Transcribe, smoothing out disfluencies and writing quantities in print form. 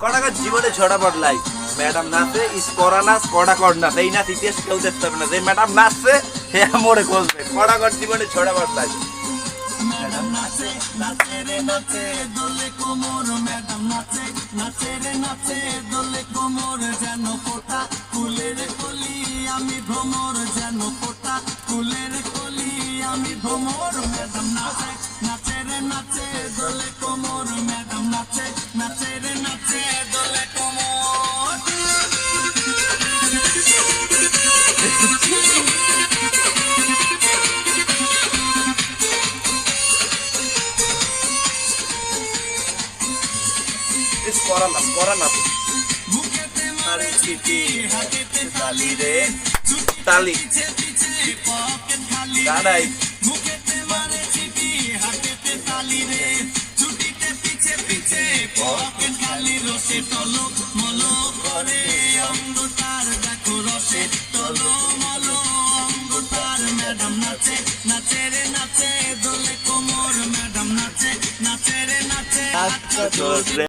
কড়াকড় জীবনে ছড়া বদলাই ম্যাডাম নাচে স্করা নাচ কড়াকড় নাচ এই নাচ ইতিহাস কেউ দেখতে হবে না যে ম্যাডাম নাচছে হে মোড়ে খুঁজবে কড়াকড় জীবনে ছড়া বদলাই ম্যাডাম নাচে নাচে রে নাচে দোলে কোমর ম্যাডাম নাচে নাচে রে নাচে দোলে কোমর যেন ফোটা ফুলের কলি আমি ভ্রমর যেন ফোটা ফুলের কলি আমি ভ্রমর ম্যাডাম নাচে নাচে রে নাচে দোলে কোমর ম্যাডাম নাচে নাচে রে নাচে দোলে কোমর করা নাচ বুকেতে মারে চিঠি হাতেতে তালি রে তালি পিছে পকেট খালি দাঁড়াই বুকেতে মারে চিঠি হাতেতে তালি রে ছুটিতে পিছে পিছে পকেট খালি রসে টলো মলো করে অঙ্গ তার দেখো রসে টলো মলো অঙ্গ তার ম্যাডাম নাচে নাচে রে নাচে দোলে কোমর ম্যাডাম নাচে নাচে রে নাচে